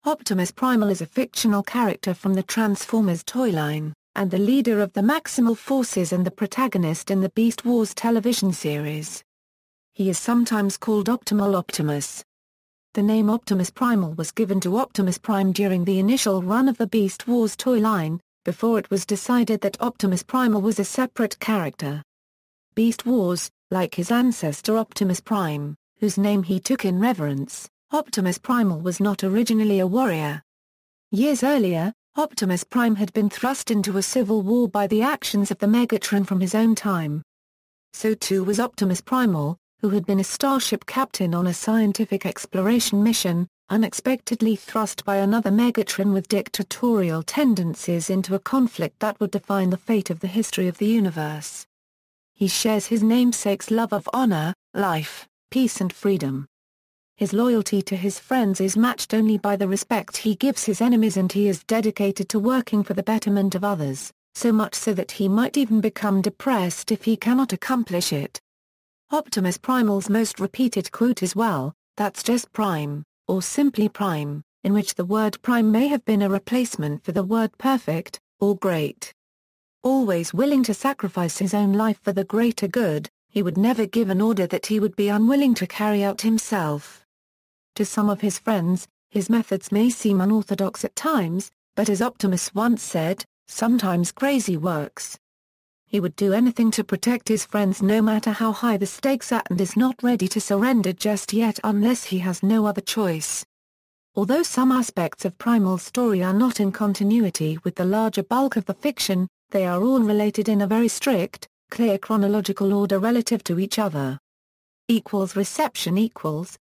Optimus Primal is a fictional character from the Transformers toyline, and the leader of the Maximal forces and the protagonist in the Beast Wars television series. He is sometimes called Optimal Optimus. The name Optimus Primal was given to Optimus Prime during the initial run of the Beast Wars toyline, before it was decided that Optimus Primal was a separate character. Beast Wars, like his ancestor Optimus Prime, whose name he took in reverence, Optimus Primal was not originally a warrior. Years earlier, Optimus Prime had been thrust into a civil war by the actions of the Megatron from his own time. So too was Optimus Primal, who had been a starship captain on a scientific exploration mission, unexpectedly thrust by another Megatron with dictatorial tendencies into a conflict that would define the fate of the history of the universe. He shares his namesake's love of honor, life, peace and freedom. His loyalty to his friends is matched only by the respect he gives his enemies, and he is dedicated to working for the betterment of others, so much so that he might even become depressed if he cannot accomplish it. Optimus Primal's most repeated quote is "Well, that's just Prime," or simply Prime, in which the word prime may have been a replacement for the word perfect, or great. Always willing to sacrifice his own life for the greater good, he would never give an order that he would be unwilling to carry out himself. To some of his friends, his methods may seem unorthodox at times, but as Optimus once said, sometimes crazy works. He would do anything to protect his friends no matter how high the stakes are, and is not ready to surrender just yet unless he has no other choice. Although some aspects of Primal's story are not in continuity with the larger bulk of the fiction, they are all related in a very strict, clear chronological order relative to each other. Reception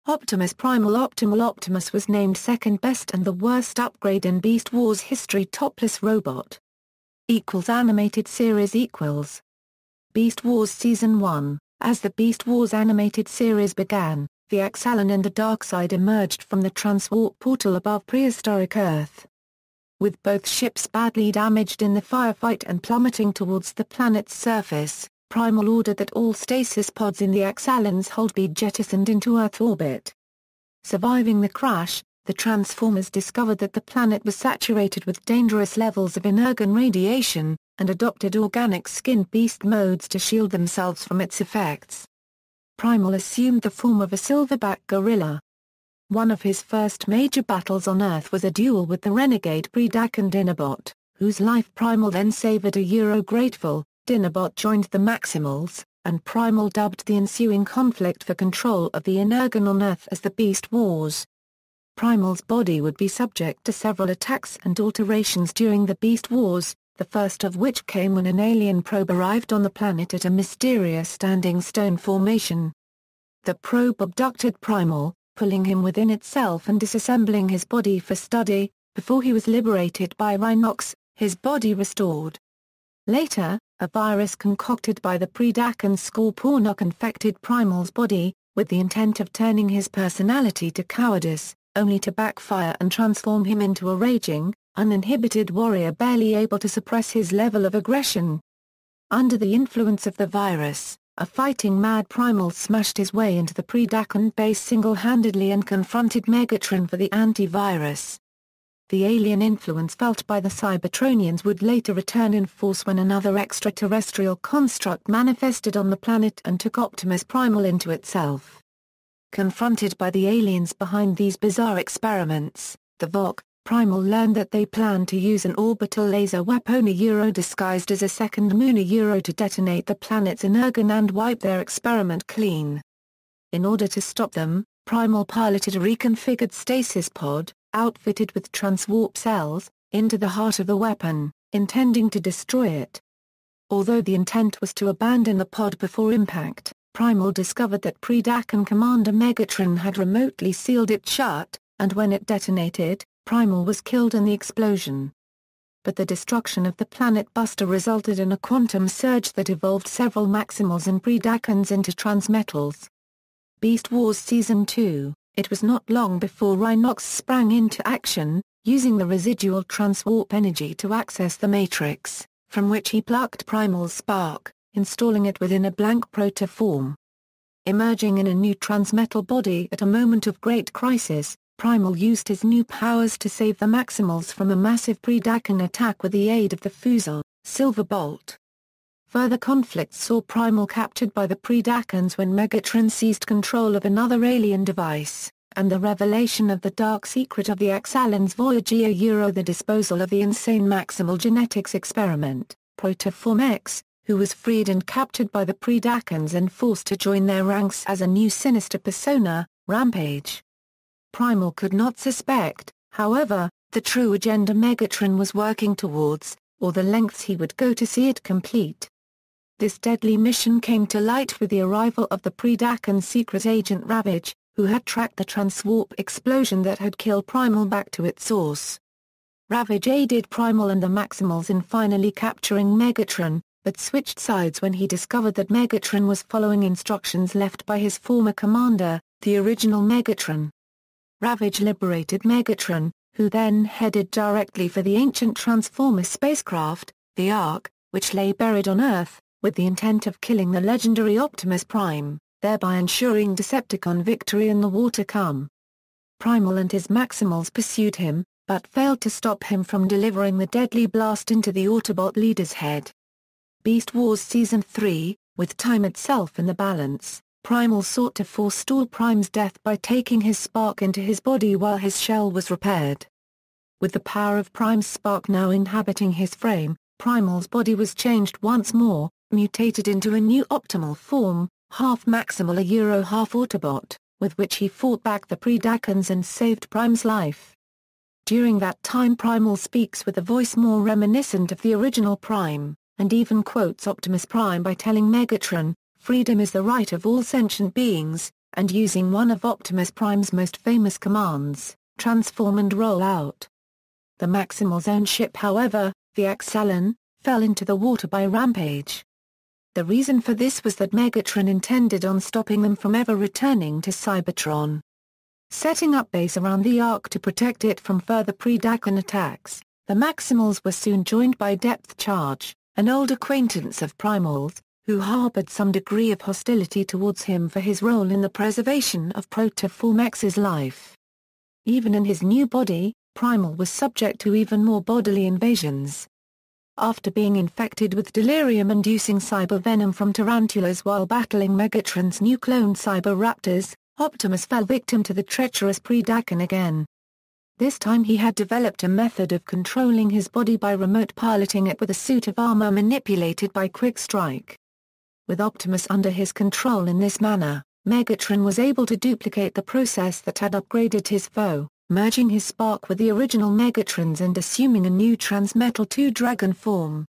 Optimus Primal Optimal Optimus was named second best and the worst upgrade in Beast Wars history. Topless robot. Animated series Beast Wars Season 1. As the Beast Wars animated series began, the Axalan and the Darkseid emerged from the transwarp portal above prehistoric Earth. With both ships badly damaged in the firefight and plummeting towards the planet's surface, Primal ordered that all stasis pods in the Axalan's hold be jettisoned into Earth orbit. Surviving the crash, the Transformers discovered that the planet was saturated with dangerous levels of energon radiation, and adopted organic skinned beast modes to shield themselves from its effects. Primal assumed the form of a silverback gorilla. One of his first major battles on Earth was a duel with the renegade Predakan Dinobot, whose life Primal then savored. Grateful, Dinobot joined the Maximals, and Primal dubbed the ensuing conflict for control of the energon on Earth as the Beast Wars. Primal's body would be subject to several attacks and alterations during the Beast Wars, the first of which came when an alien probe arrived on the planet at a mysterious standing stone formation. The probe abducted Primal, pulling him within itself and disassembling his body for study. Before he was liberated by Rhinox, his body restored. Later, a virus concocted by the Predakan Scorponok infected Primal's body, with the intent of turning his personality to cowardice, only to backfire and transform him into a raging, uninhibited warrior barely able to suppress his level of aggression. Under the influence of the virus, a fighting-mad Primal smashed his way into the Predakan base single-handedly and confronted Megatron for the antivirus. The alien influence felt by the Cybertronians would later return in force when another extraterrestrial construct manifested on the planet and took Optimus Primal into itself. Confronted by the aliens behind these bizarre experiments, the VOC, Primal learned that they planned to use an orbital laser weapon disguised as a second moon to detonate the planet's energon and wipe their experiment clean. In order to stop them, Primal piloted a reconfigured stasis pod, outfitted with transwarp cells, into the heart of the weapon, intending to destroy it. Although the intent was to abandon the pod before impact, Primal discovered that Predakan Commander Megatron had remotely sealed it shut, and when it detonated, Primal was killed in the explosion. But the destruction of the Planet Buster resulted in a quantum surge that evolved several Maximals and Predakans into transmetals. Beast Wars Season 2. It was not long before Rhinox sprang into action, using the residual transwarp energy to access the Matrix, from which he plucked Primal's spark, installing it within a blank protoform. Emerging in a new transmetal body at a moment of great crisis, Primal used his new powers to save the Maximals from a massive Predacan attack with the aid of the Fusel, Silver Bolt. Further conflicts saw Primal captured by the Predacons when Megatron seized control of another alien device, and the revelation of the dark secret of the Axalans Voyager the disposal of the insane Maximal genetics experiment, Protoform X, who was freed and captured by the Predacons and forced to join their ranks as a new sinister persona, Rampage. Primal could not suspect, however, the true agenda Megatron was working towards, or the lengths he would go to see it complete. This deadly mission came to light with the arrival of the Predacan secret agent Ravage, who had tracked the transwarp explosion that had killed Primal back to its source. Ravage aided Primal and the Maximals in finally capturing Megatron, but switched sides when he discovered that Megatron was following instructions left by his former commander, the original Megatron. Ravage liberated Megatron, who then headed directly for the ancient Transformer spacecraft, the Ark, which lay buried on Earth, with the intent of killing the legendary Optimus Prime, thereby ensuring Decepticon victory in the war to come. Primal and his Maximals pursued him, but failed to stop him from delivering the deadly blast into the Autobot leader's head. Beast Wars Season 3, with time itself in the balance, Primal sought to forestall Prime's death by taking his spark into his body while his shell was repaired. With the power of Prime's spark now inhabiting his frame, Primal's body was changed once more, mutated into a new optimal form, half Maximal half Autobot, with which he fought back the Predacons and saved Prime's life. During that time Primal speaks with a voice more reminiscent of the original Prime, and even quotes Optimus Prime by telling Megatron, "Freedom is the right of all sentient beings," and using one of Optimus Prime's most famous commands, "Transform and roll out." The Maximal's own ship however, the Axalan, fell into the water by Rampage. The reason for this was that Megatron intended on stopping them from ever returning to Cybertron. Setting up base around the Ark to protect it from further Predacan attacks, the Maximals were soon joined by Depth Charge, an old acquaintance of Primal's, who harbored some degree of hostility towards him for his role in the preservation of Protoform X's life. Even in his new body, Primal was subject to even more bodily invasions. After being infected with delirium-inducing cyber-venom from tarantulas while battling Megatron's new clone Cyber-Raptors, Optimus fell victim to the treacherous Predacan again. This time he had developed a method of controlling his body by remote piloting it with a suit of armor manipulated by Quick Strike. With Optimus under his control in this manner, Megatron was able to duplicate the process that had upgraded his foe, merging his spark with the original Megatron's and assuming a new Transmetal 2 Dragon form.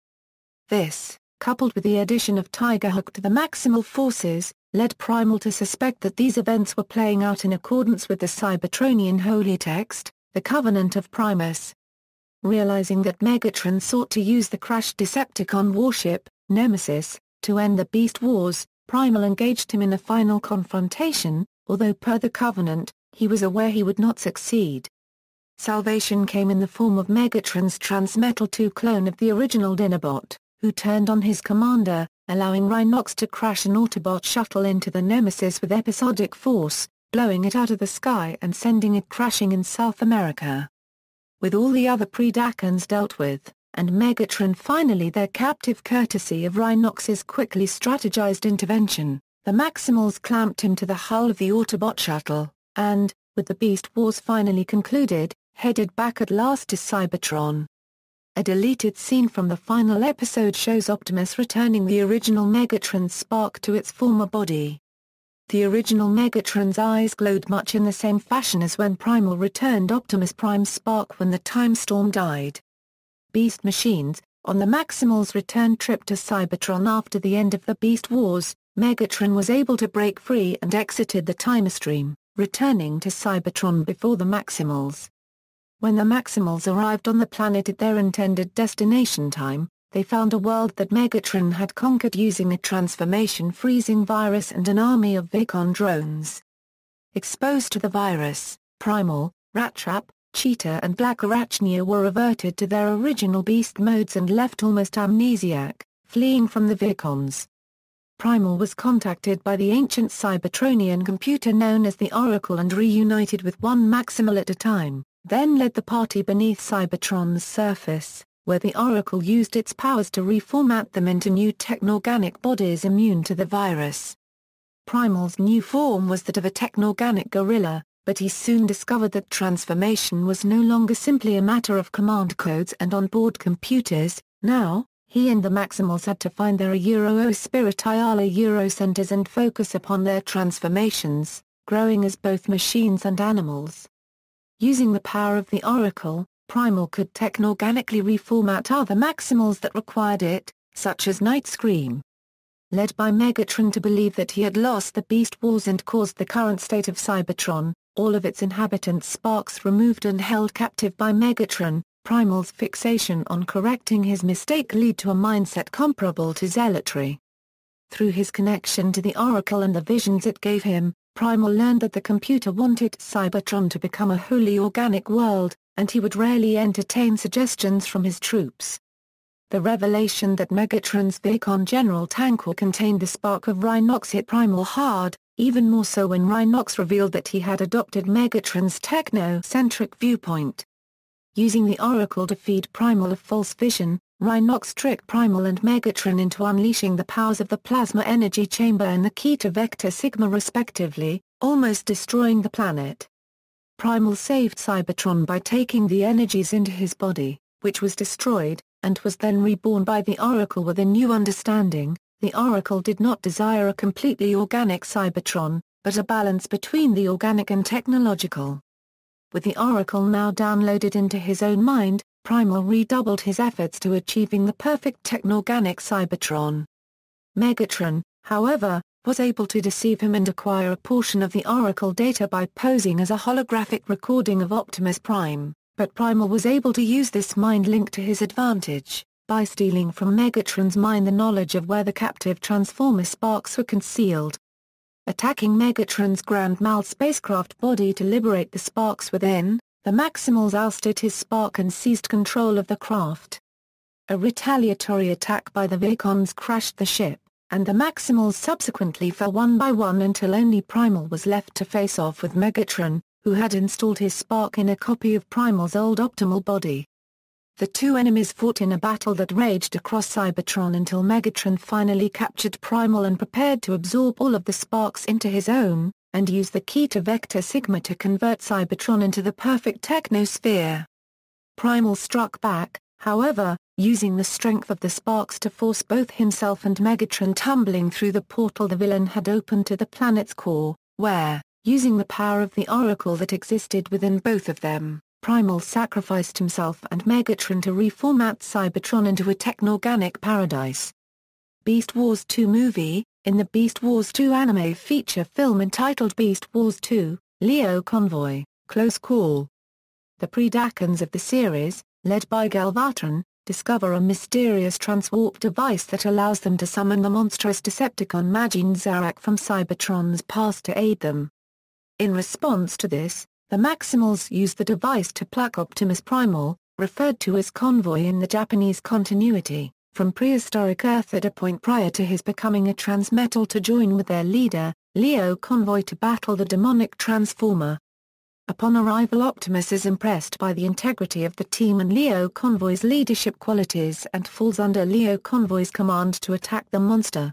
This, coupled with the addition of Tigerhook to the Maximal forces, led Primal to suspect that these events were playing out in accordance with the Cybertronian holy text, the Covenant of Primus. Realizing that Megatron sought to use the crashed Decepticon warship, Nemesis, to end the Beast Wars, Primal engaged him in a final confrontation, although per the Covenant, he was aware he would not succeed. Salvation came in the form of Megatron's Transmetal 2 clone of the original Dinobot, who turned on his commander, allowing Rhinox to crash an Autobot shuttle into the Nemesis with episodic force, blowing it out of the sky and sending it crashing in South America. With all the other Predacons dealt with, and Megatron finally their captive courtesy of Rhinox's quickly strategized intervention, the Maximals clamped him to the hull of the Autobot shuttle, and, with the Beast Wars finally concluded, headed back at last to Cybertron. A deleted scene from the final episode shows Optimus returning the original Megatron's spark to its former body. The original Megatron's eyes glowed much in the same fashion as when Primal returned Optimus Prime's spark when the Time Storm died. Beast Machines, on the Maximal's return trip to Cybertron after the end of the Beast Wars, Megatron was able to break free and exited the Time Stream, returning to Cybertron before the Maximals. When the Maximals arrived on the planet at their intended destination time, they found a world that Megatron had conquered using a transformation-freezing virus and an army of Vicon drones. Exposed to the virus, Primal, Rattrap, Cheetah and Black Arachnia were reverted to their original beast modes and left almost amnesiac, fleeing from the Vicons. Primal was contacted by the ancient Cybertronian computer known as the Oracle and reunited with one Maximal at a time, then led the party beneath Cybertron's surface, where the Oracle used its powers to reformat them into new technorganic bodies immune to the virus. Primal's new form was that of a technorganic gorilla, but he soon discovered that transformation was no longer simply a matter of command codes and onboard computers. Now, he and the Maximals had to find their Euro centers and focus upon their transformations, growing as both machines and animals. Using the power of the Oracle, Primal could technorganically reformat other Maximals that required it, such as Night Scream. Led by Megatron to believe that he had lost the Beast Wars and caused the current state of Cybertron, all of its inhabitants sparks removed and held captive by Megatron, Primal's fixation on correcting his mistake led to a mindset comparable to zealotry. Through his connection to the Oracle and the visions it gave him, Primal learned that the computer wanted Cybertron to become a wholly organic world, and he would rarely entertain suggestions from his troops. The revelation that Megatron's Vicon General Tankor contained the spark of Rhinox hit Primal hard, even more so when Rhinox revealed that he had adopted Megatron's techno-centric viewpoint. Using the Oracle to feed Primal a false vision, Rhinox tricked Primal and Megatron into unleashing the powers of the Plasma Energy Chamber and the Key Vector Sigma respectively, almost destroying the planet. Primal saved Cybertron by taking the energies into his body, which was destroyed, and was then reborn by the Oracle with a new understanding. The Oracle did not desire a completely organic Cybertron, but a balance between the organic and technological. With the Oracle now downloaded into his own mind, Primal redoubled his efforts to achieving the perfect technorganic Cybertron. Megatron, however, was able to deceive him and acquire a portion of the Oracle data by posing as a holographic recording of Optimus Prime, but Primal was able to use this mind link to his advantage, by stealing from Megatron's mind the knowledge of where the captive Transformer sparks were concealed. Attacking Megatron's Grand Mal spacecraft body to liberate the sparks within, the Maximals ousted his spark and seized control of the craft. A retaliatory attack by the Vicons crashed the ship, and the Maximals subsequently fell one by one until only Primal was left to face off with Megatron, who had installed his spark in a copy of Primal's old Optimal body. The two enemies fought in a battle that raged across Cybertron until Megatron finally captured Primal and prepared to absorb all of the sparks into his own, and use the key to Vector Sigma to convert Cybertron into the perfect technosphere. Primal struck back, however, using the strength of the sparks to force both himself and Megatron tumbling through the portal the villain had opened to the planet's core, where, using the power of the Oracle that existed within both of them, Primal sacrificed himself and Megatron to reformat Cybertron into a technorganic paradise. Beast Wars 2 movie. In the Beast Wars 2 anime feature film entitled Beast Wars 2, Leo Convoy, Close Call. The Predacons of the series, led by Galvatron, discover a mysterious transwarp device that allows them to summon the monstrous Decepticon Majin Zarak from Cybertron's past to aid them. In response to this, the Maximals use the device to pluck Optimus Primal, referred to as Convoy in the Japanese continuity, from prehistoric Earth at a point prior to his becoming a transmetal to join with their leader, Leo Convoy, to battle the demonic Transformer. Upon arrival, Optimus is impressed by the integrity of the team and Leo Convoy's leadership qualities and falls under Leo Convoy's command to attack the monster.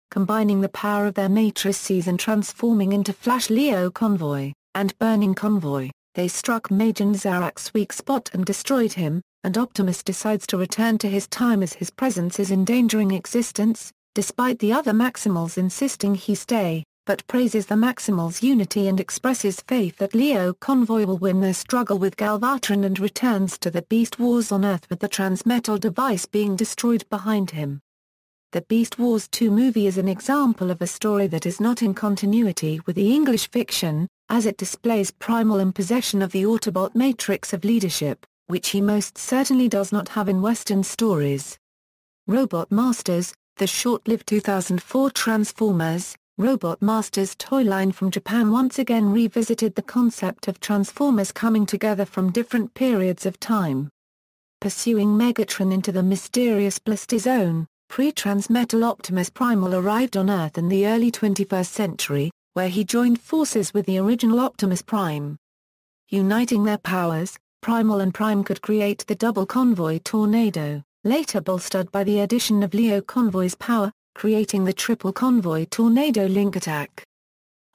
Combining the power of their matrices and transforming into Flash Leo Convoy, and Burning Convoy, they struck Majin Zarak's weak spot and destroyed him, and Optimus decides to return to his time as his presence is endangering existence, despite the other Maximals insisting he stay, but praises the Maximals' unity and expresses faith that Leo Convoy will win their struggle with Galvatron and returns to the Beast Wars on Earth with the transmetal device being destroyed behind him. The Beast Wars 2 movie is an example of a story that is not in continuity with the English fiction, as it displays Primal in possession of the Autobot matrix of leadership, which he most certainly does not have in Western stories. Robot Masters, the short-lived 2004 Transformers, Robot Masters toyline from Japan once again revisited the concept of Transformers coming together from different periods of time. Pursuing Megatron into the mysterious Blister Zone, pre-transmetal Optimus Primal arrived on Earth in the early 21st century, where he joined forces with the original Optimus Prime. Uniting their powers, Primal and Prime could create the double convoy tornado, later bolstered by the addition of Leo Convoy's power, creating the triple convoy tornado link attack.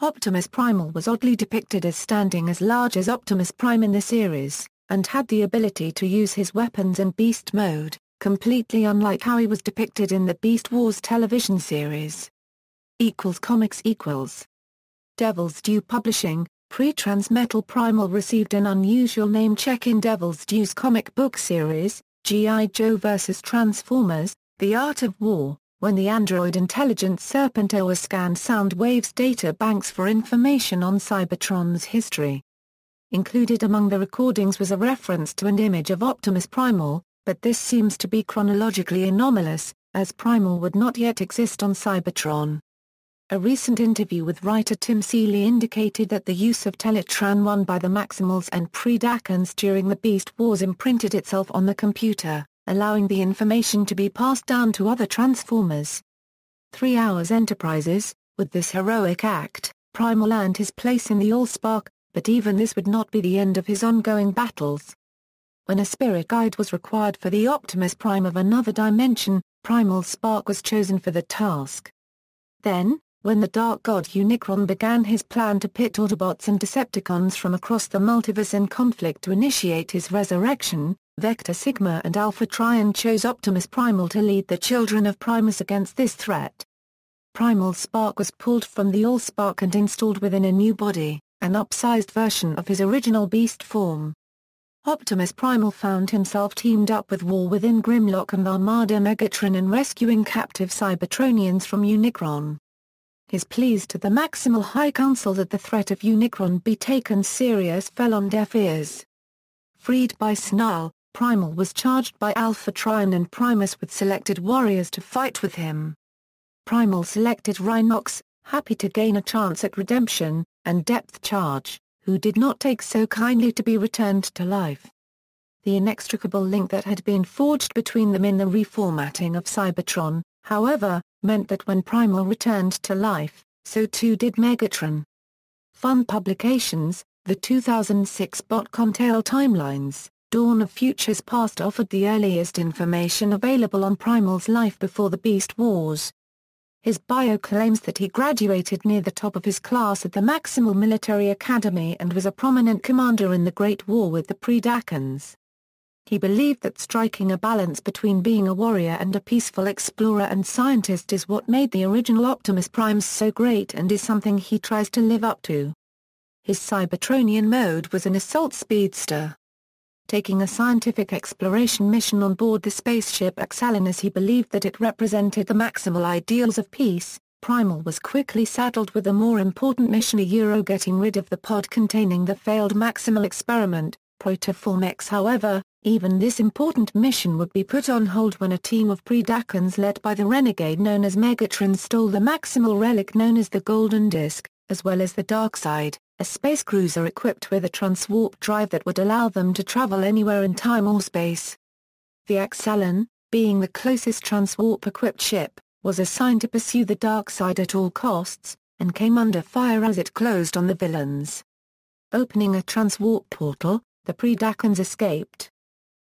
Optimus Primal was oddly depicted as standing as large as Optimus Prime in the series, and had the ability to use his weapons in beast mode, completely unlike how he was depicted in the Beast Wars television series. Comics Devil's Due Publishing, pre-Transmetal Primal received an unusual name check in Devil's Due's comic book series, G.I. Joe vs. Transformers, The Art of War, when the android intelligence Serpent OA scanned sound waves data banks for information on Cybertron's history. Included among the recordings was a reference to an image of Optimus Primal, but this seems to be chronologically anomalous, as Primal would not yet exist on Cybertron. A recent interview with writer Tim Seeley indicated that the use of Teletran 1 by the Maximals and Predacons during the Beast Wars imprinted itself on the computer, allowing the information to be passed down to other Transformers. 3 Hours Enterprises, with this heroic act, Primal earned his place in the Allspark, but even this would not be the end of his ongoing battles. When a spirit guide was required for the Optimus Prime of another dimension, Primal Spark was chosen for the task. Then, when the Dark God Unicron began his plan to pit Autobots and Decepticons from across the multiverse in conflict to initiate his resurrection, Vector Sigma and Alpha Trion chose Optimus Primal to lead the children of Primus against this threat. Primal Spark was pulled from the Allspark and installed within a new body, an upsized version of his original beast form. Optimus Primal found himself teamed up with War Within Grimlock and Armada Megatron in rescuing captive Cybertronians from Unicron. His pleas to the Maximal High Council that the threat of Unicron be taken serious fell on deaf ears. Freed by Snarl, Primal was charged by Alpha Trion and Primus with selected warriors to fight with him. Primal selected Rhinox, happy to gain a chance at redemption, and Depth Charge, who did not take so kindly to be returned to life. The inextricable link that had been forged between them in the reformatting of Cybertron, however, meant that when Primal returned to life, so too did Megatron. Fun Publications, the 2006 Botcon Tale Timelines, Dawn of Futures Past offered the earliest information available on Primal's life before the Beast Wars. His bio claims that he graduated near the top of his class at the Maximal Military Academy and was a prominent commander in the Great War with the Predacons. He believed that striking a balance between being a warrior and a peaceful explorer and scientist is what made the original Optimus Prime so great and is something he tries to live up to. His Cybertronian mode was an assault speedster. Taking a scientific exploration mission on board the spaceship Axalan as he believed that it represented the maximal ideals of peace, Primal was quickly saddled with a more important mission, getting rid of the pod containing the failed Maximal experiment, Protoform X. However, even this important mission would be put on hold when a team of Predacons led by the renegade known as Megatron stole the Maximal relic known as the Golden Disc, as well as the Darkside, a space cruiser equipped with a transwarp drive that would allow them to travel anywhere in time or space. The Axalan, being the closest transwarp-equipped ship, was assigned to pursue the Darkside at all costs, and came under fire as it closed on the villains. Opening a transwarp portal, the Predacons escaped.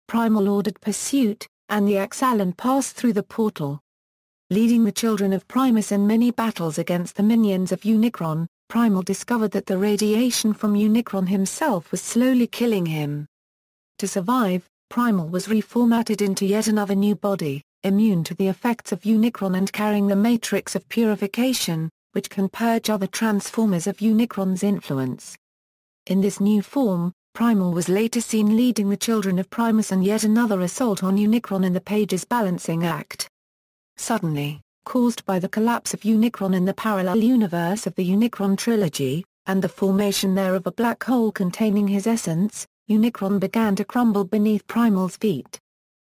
Primal ordered pursuit, and the Axalan passed through the portal. Leading the children of Primus in many battles against the minions of Unicron, Primal discovered that the radiation from Unicron himself was slowly killing him. To survive, Primal was reformatted into yet another new body, immune to the effects of Unicron and carrying the Matrix of Purification, which can purge other Transformers of Unicron's influence. In this new form, Primal was later seen leading the children of Primus in yet another assault on Unicron in the Page's balancing act. Suddenly, caused by the collapse of Unicron in the parallel universe of the Unicron trilogy, and the formation there of a black hole containing his essence, Unicron began to crumble beneath Primal's feet.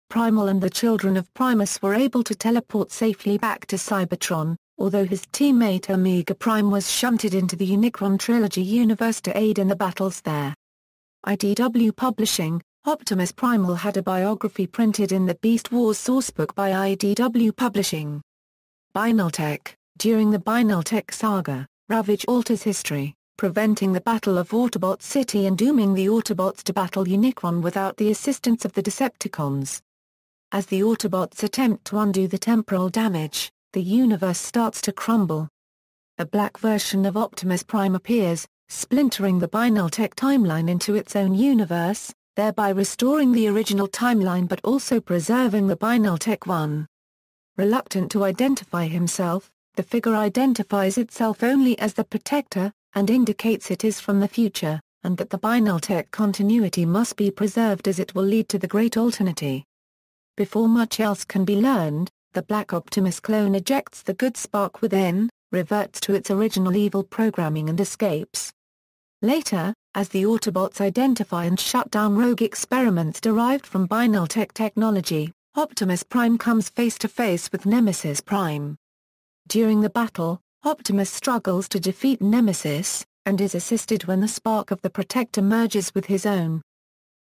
Primal and the children of Primus were able to teleport safely back to Cybertron, although his teammate Omega Prime was shunted into the Unicron trilogy universe to aid in the battles there. IDW Publishing, Optimus Primal had a biography printed in the Beast Wars sourcebook by IDW Publishing. Binaltech. During the Binaltech saga, Ravage alters history, preventing the Battle of Autobot City and dooming the Autobots to battle Unicron without the assistance of the Decepticons. As the Autobots attempt to undo the temporal damage, the universe starts to crumble. A black version of Optimus Prime appears, splintering the Binaltech timeline into its own universe, thereby restoring the original timeline but also preserving the Binaltech one. Reluctant to identify himself, the figure identifies itself only as the Protector, and indicates it is from the future, and that the Binaltech continuity must be preserved as it will lead to the Great Alternity. Before much else can be learned, the Black Optimus clone ejects the good spark within, reverts to its original evil programming and escapes. Later, as the Autobots identify and shut down rogue experiments derived from Binaltech technology, Optimus Prime comes face to face with Nemesis Prime. During the battle, Optimus struggles to defeat Nemesis, and is assisted when the spark of the Protector merges with his own.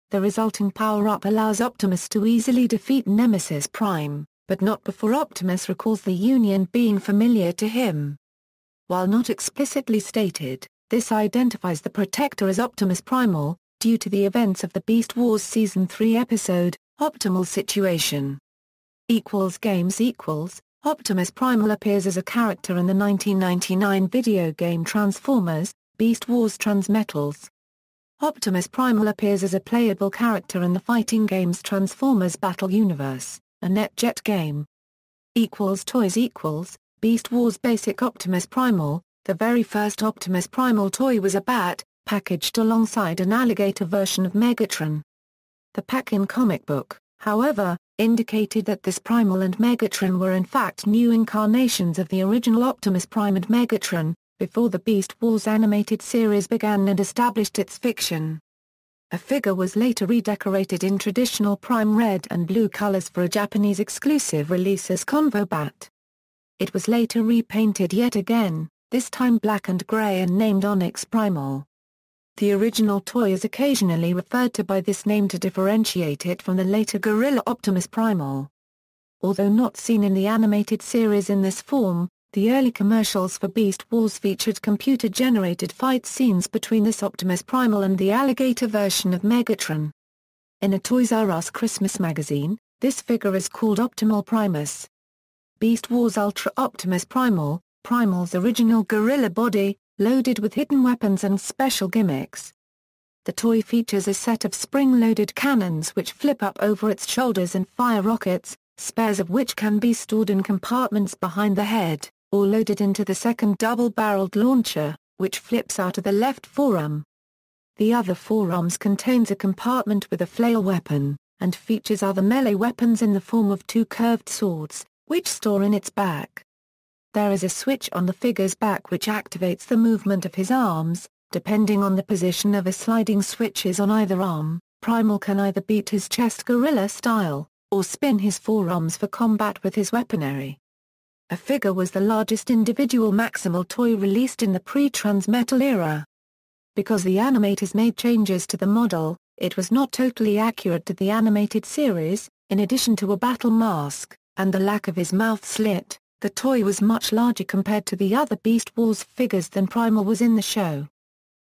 The resulting power-up allows Optimus to easily defeat Nemesis Prime, but not before Optimus recalls the Union being familiar to him. While not explicitly stated, this identifies the Protector as Optimus Primal, due to the events of the Beast Wars Season 3 episode, Optimal Situation. Games Optimus Primal appears as a character in the 1999 video game Transformers, Beast Wars Transmetals. Optimus Primal appears as a playable character in the fighting games Transformers Battle Universe, a NetJet game. Toys Beast Wars Basic Optimus Primal. The very first Optimus Primal toy was a bat, packaged alongside an alligator version of Megatron. The pack-in comic book, however, indicated that this Primal and Megatron were in fact new incarnations of the original Optimus Prime and Megatron, before the Beast Wars animated series began and established its fiction. A figure was later redecorated in traditional Prime red and blue colors for a Japanese exclusive release as Convo Bat. It was later repainted yet again, this time black and gray, and named Onyx Primal. The original toy is occasionally referred to by this name to differentiate it from the later Gorilla Optimus Primal. Although not seen in the animated series in this form, the early commercials for Beast Wars featured computer-generated fight scenes between this Optimus Primal and the alligator version of Megatron. In a Toys R Us Christmas magazine, this figure is called Optimal Primus. Beast Wars Ultra Optimus Primal, Primal's original gorilla body, loaded with hidden weapons and special gimmicks. The toy features a set of spring-loaded cannons which flip up over its shoulders and fire rockets, spares of which can be stored in compartments behind the head, or loaded into the second double-barreled launcher, which flips out of the left forearm. The other forearms contains a compartment with a flail weapon, and features other melee weapons in the form of two curved swords, which store in its back. There is a switch on the figure's back which activates the movement of his arms. Depending on the position of a sliding switches on either arm, Primal can either beat his chest gorilla style, or spin his forearms for combat with his weaponry. A figure was the largest individual Maximal toy released in the pre-Transmetal era. Because the animators made changes to the model, it was not totally accurate to the animated series. In addition to a battle mask, and the lack of his mouth slit, the toy was much larger compared to the other Beast Wars figures than Primal was in the show.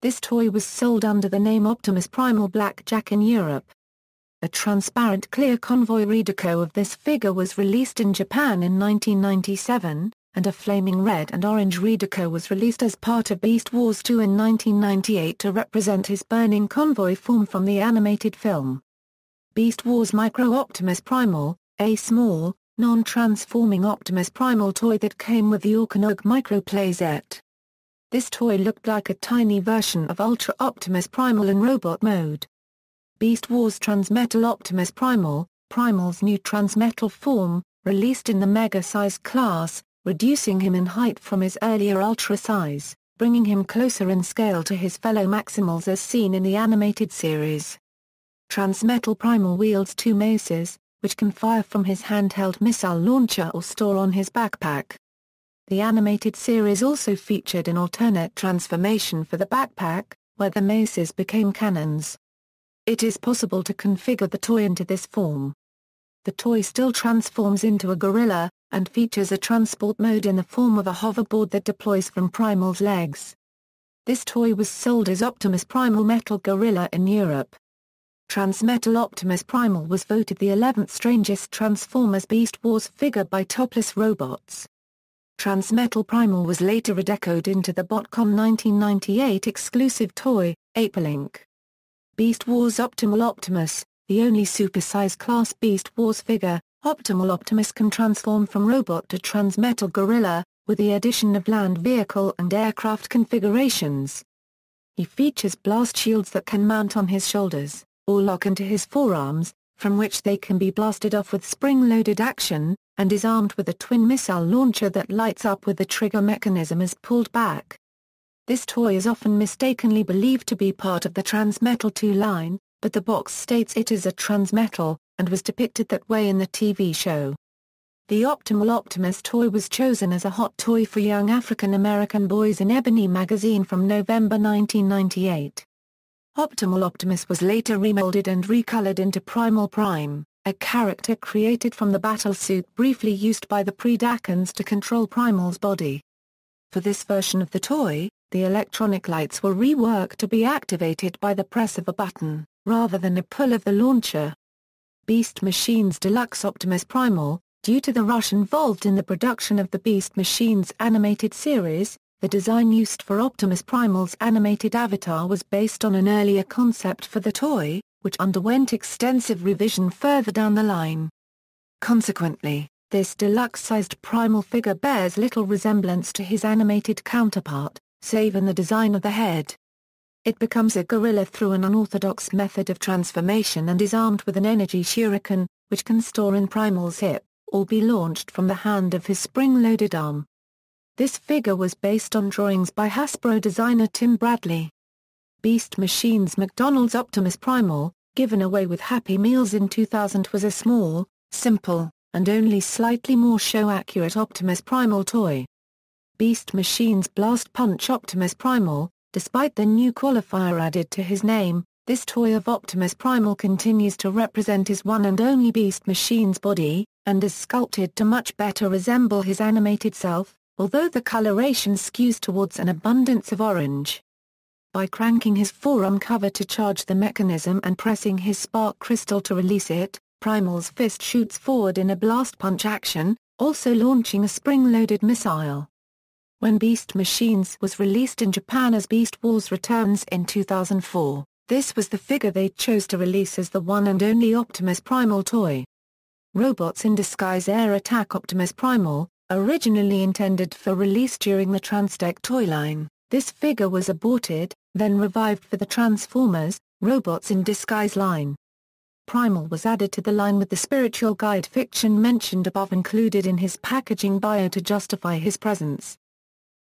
This toy was sold under the name Optimus Primal Blackjack in Europe. A transparent clear convoy redeco of this figure was released in Japan in 1997, and a flaming red and orange redeco was released as part of Beast Wars 2 in 1998 to represent his burning convoy form from the animated film. Beast Wars Micro Optimus Primal, a small, non-transforming Optimus Primal toy that came with the Orcanog Micro playset. This toy looked like a tiny version of Ultra Optimus Primal in robot mode. Beast Wars Transmetal Optimus Primal, Primal's new Transmetal form, released in the Mega size class, reducing him in height from his earlier Ultra size, bringing him closer in scale to his fellow Maximals as seen in the animated series. Transmetal Primal wields two maces, which can fire from his handheld missile launcher or store on his backpack. The animated series also featured an alternate transformation for the backpack, where the maces became cannons. it is possible to configure the toy into this form. The toy still transforms into a gorilla, and features a transport mode in the form of a hoverboard that deploys from Primal's legs. This toy was sold as Optimus Primal Metal Gorilla in Europe. Transmetal Optimus Primal was voted the 11th strangest Transformers Beast Wars figure by Topless Robots. Transmetal Primal was later redecoed into the BotCon 1998 exclusive toy, Apelink. Beast Wars Optimal Optimus, the only supersize class Beast Wars figure, Optimal Optimus can transform from robot to transmetal gorilla, with the addition of land vehicle and aircraft configurations. He features blast shields that can mount on his shoulders, or lock into his forearms, from which they can be blasted off with spring-loaded action, and is armed with a twin missile launcher that lights up with the trigger mechanism as pulled back. This toy is often mistakenly believed to be part of the Transmetal 2 line, but the box states it is a Transmetal, and was depicted that way in the TV show. The Optimal Optimus toy was chosen as a hot toy for young African American boys in Ebony magazine from November 1998. Optimal Optimus was later remolded and recolored into Primal Prime, a character created from the battlesuit briefly used by the Predacons to control Primal's body. For this version of the toy, the electronic lights were reworked to be activated by the press of a button, rather than a pull of the launcher. Beast Machines Deluxe Optimus Primal. Due to the rush involved in the production of the Beast Machines animated series, the design used for Optimus Primal's animated avatar was based on an earlier concept for the toy, which underwent extensive revision further down the line. Consequently, this deluxe-sized Primal figure bears little resemblance to his animated counterpart, save in the design of the head. It becomes a gorilla through an unorthodox method of transformation and is armed with an energy shuriken, which can store in Primal's hip, or be launched from the hand of his spring-loaded arm. This figure was based on drawings by Hasbro designer Tim Bradley. Beast Machines McDonald's Optimus Primal, given away with Happy Meals in 2000, was a small, simple, and only slightly more show-accurate Optimus Primal toy. Beast Machines Blast Punch Optimus Primal, despite the new qualifier added to his name, this toy of Optimus Primal continues to represent his one and only Beast Machine's body, and is sculpted to much better resemble his animated self, although the coloration skews towards an abundance of orange. By cranking his forearm cover to charge the mechanism and pressing his spark crystal to release it, Primal's fist shoots forward in a blast punch action, also launching a spring-loaded missile. When Beast Machines was released in Japan as Beast Wars Returns in 2004, this was the figure they chose to release as the one and only Optimus Primal toy. Robots in Disguise Air Attack Optimus Primal, originally intended for release during the Transtech toy line, this figure was aborted, then revived for the Transformers, Robots in Disguise line. Primal was added to the line with the spiritual guide fiction mentioned above included in his packaging bio to justify his presence.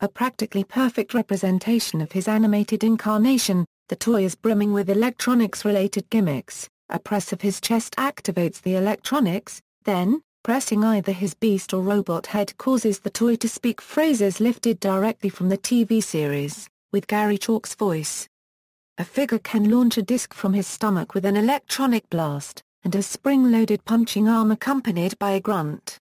A practically perfect representation of his animated incarnation, the toy is brimming with electronics-related gimmicks. A press of his chest activates the electronics, then, pressing either his beast or robot head causes the toy to speak phrases lifted directly from the TV series, with Gary Chalk's voice. A figure can launch a disc from his stomach with an electronic blast, and a spring-loaded punching arm accompanied by a grunt.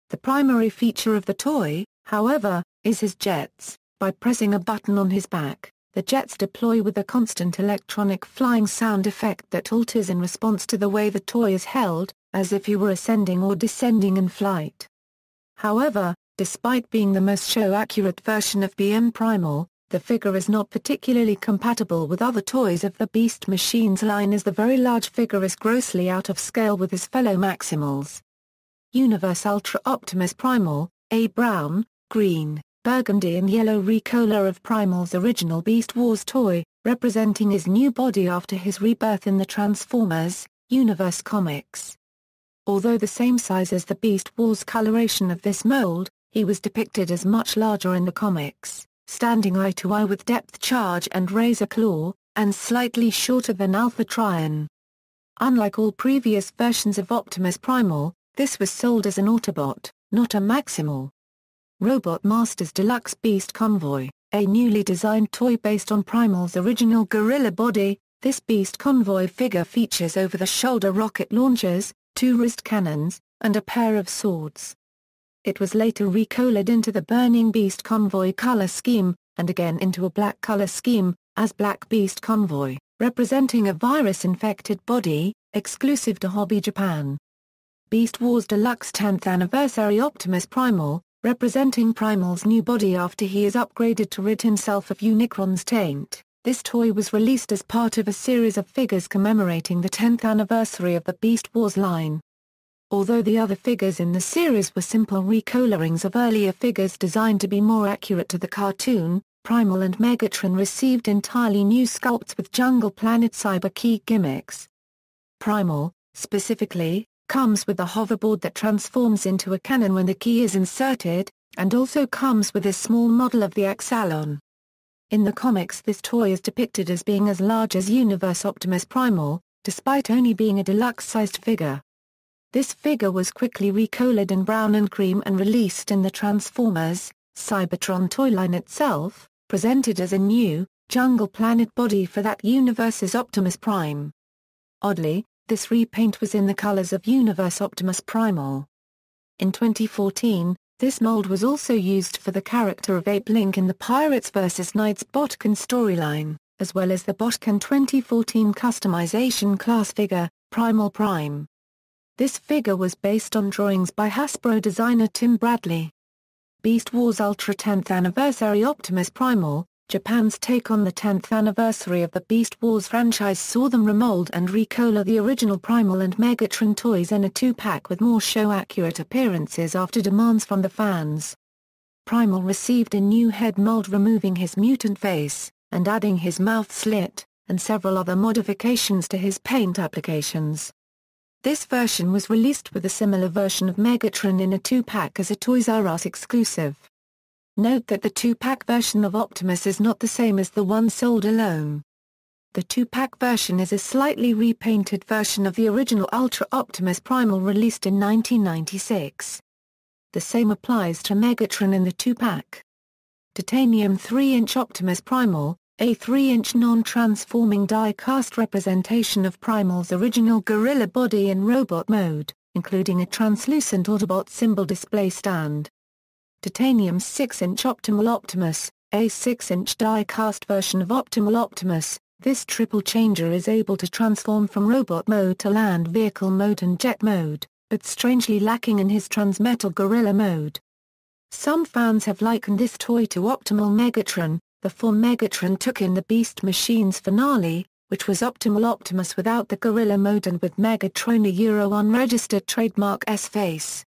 The primary feature of the toy, however, is his jets. By pressing a button on his back, the jets deploy with a constant electronic flying sound effect that alters in response to the way the toy is held, as if he were ascending or descending in flight. However, despite being the most show-accurate version of BM Primal, the figure is not particularly compatible with other toys of the Beast Machines line as the very large figure is grossly out of scale with his fellow Maximals. Universe Ultra Optimus Primal, a brown, green, burgundy and yellow recolor of Primal's original Beast Wars toy, representing his new body after his rebirth in the Transformers Universe comics. Although the same size as the Beast Wars coloration of this mold, he was depicted as much larger in the comics, standing eye to eye with Depth Charge and Razor Claw, and slightly shorter than Alpha Trion. Unlike all previous versions of Optimus Primal, this was sold as an Autobot, not a Maximal. Robot Masters Deluxe Beast Convoy, a newly designed toy based on Primal's original gorilla body, This Beast Convoy figure features over-the-shoulder rocket launchers, 2 wrist cannons, and a pair of swords. It was later recolored into the Burning Beast Convoy color scheme, and again into a black color scheme, as Black Beast Convoy, representing a virus-infected body, exclusive to Hobby Japan. Beast Wars Deluxe 10th Anniversary Optimus Primal, representing Primal's new body after he is upgraded to rid himself of Unicron's taint. This toy was released as part of a series of figures commemorating the 10th anniversary of the Beast Wars line. Although the other figures in the series were simple recolorings of earlier figures designed to be more accurate to the cartoon, Primal and Megatron received entirely new sculpts with Jungle Planet Cyber Key gimmicks. Primal, specifically, comes with a hoverboard that transforms into a cannon when the key is inserted, and also comes with a small model of the Axalon. In the comics, this toy is depicted as being as large as Universe Optimus Primal, despite only being a deluxe-sized figure. This figure was quickly recolored in brown and cream and released in the Transformers Cybertron toy line itself, presented as a new, Jungle Planet body for that universe's Optimus Prime. Oddly, this repaint was in the colors of Universe Optimus Primal. In 2014, this mold was also used for the character of Ape Link in the Pirates vs. Knights Botkin storyline, as well as the Botkin 2014 customization class figure, Primal Prime. This figure was based on drawings by Hasbro designer Tim Bradley. Beast Wars Ultra 10th Anniversary Optimus Primal, Japan's take on the 10th anniversary of the Beast Wars franchise saw them remold and recolor the original Primal and Megatron toys in a 2-pack with more show-accurate appearances after demands from the fans. Primal received a new head mold removing his mutant face, and adding his mouth slit, and several other modifications to his paint applications. This version was released with a similar version of Megatron in a 2-pack as a Toys R Us exclusive. Note that the 2-pack version of Optimus is not the same as the one sold alone. The 2-pack version is a slightly repainted version of the original Ultra Optimus Primal released in 1996. The same applies to Megatron in the 2-pack. Titanium 3-inch Optimus Primal, a 3-inch non-transforming die-cast representation of Primal's original gorilla body in robot mode, including a translucent Autobot symbol display stand. Titanium 6-inch Optimal Optimus, a 6-inch die-cast version of Optimal Optimus. This triple changer is able to transform from robot mode to land vehicle mode and jet mode, but strangely lacking in his Transmetal Gorilla mode. Some fans have likened this toy to Optimal Megatron, the form Megatron took in the Beast Machines finale, which was Optimal Optimus without the Gorilla mode and with Megatron a unregistered trademark S-face.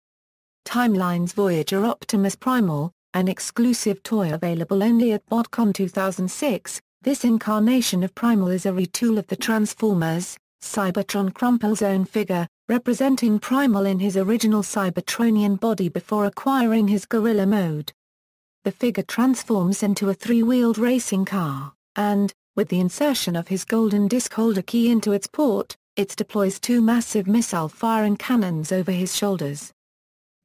Timeline's Voyager Optimus Primal, an exclusive toy available only at BotCon 2006, this incarnation of Primal is a retool of the Transformers Cybertron Crumple Zone figure, representing Primal in his original Cybertronian body before acquiring his Gorilla mode. The figure transforms into a 3-wheeled racing car, and, with the insertion of his golden disc holder key into its port, it deploys 2 massive missile-firing cannons over his shoulders.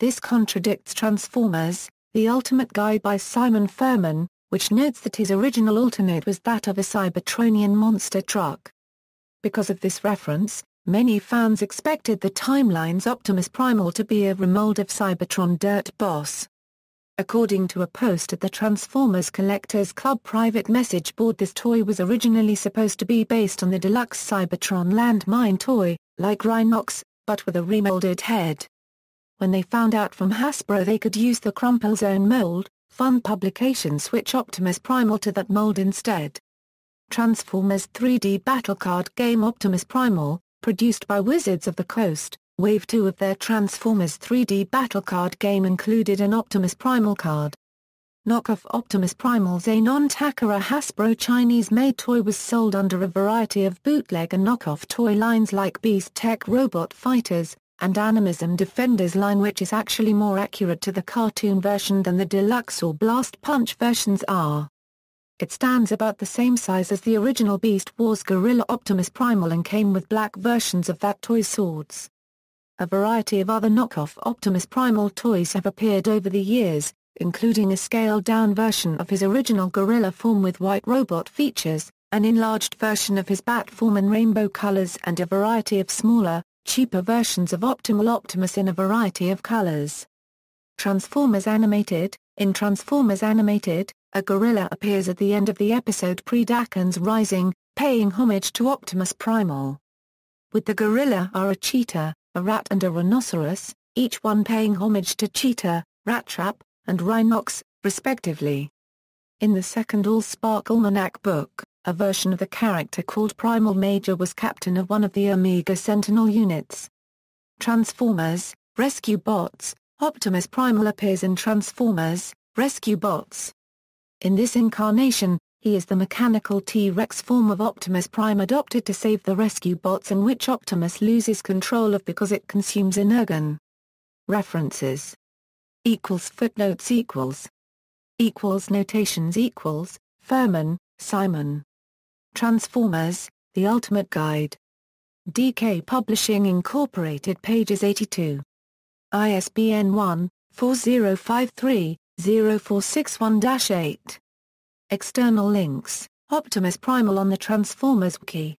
This contradicts Transformers, The Ultimate Guide by Simon Furman, which notes that his original alternate was that of a Cybertronian monster truck. Because of this reference, many fans expected the Timeline's Optimus Primal to be a remold of Cybertron Dirt Boss. According to a post at the Transformers Collectors Club private message board, this toy was originally supposed to be based on the deluxe Cybertron Landmine toy, like Rhinox, but with a remolded head. When they found out from Hasbro they could use the Crumple Zone mold, Fun Publications switched Optimus Primal to that mold instead. Transformers 3D battle card game Optimus Primal, produced by Wizards of the Coast, Wave 2 of their Transformers 3D battle card game included an Optimus Primal card. Knockoff Optimus Primal's a non-Takara Hasbro Chinese-made toy was sold under a variety of bootleg and knockoff toy lines like Beast Tech Robot Fighters, and Animism Defenders line, which is actually more accurate to the cartoon version than the deluxe or Blast Punch versions are. It stands about the same size as the original Beast Wars Gorilla Optimus Primal and came with black versions of that toy's swords. A variety of other knockoff Optimus Primal toys have appeared over the years, including a scaled-down version of his original gorilla form with white robot features, an enlarged version of his bat form in rainbow colors and a variety of smaller, cheaper versions of Optimal Optimus in a variety of colors. Transformers Animated. In Transformers Animated, a gorilla appears at the end of the episode Predacons Rising, paying homage to Optimus Primal. With the gorilla are a cheetah, a rat and a rhinoceros, each one paying homage to Cheetah, Rat Trap, and Rhinox, respectively. In the second All-Spark Almanac book, a version of the character called Primal Major was captain of one of the Omega Sentinel units. Transformers, Rescue Bots. Optimus Primal appears in Transformers, Rescue Bots. In this incarnation, he is the mechanical T-Rex form of Optimus Prime adopted to save the Rescue Bots, in which Optimus loses control of because it consumes energon. References. Footnotes Notations Furman, Simon. Transformers, The Ultimate Guide. DK Publishing Incorporated, pages 82. ISBN 1-4053-0461-8. External links: Optimus Primal on the Transformers Wiki.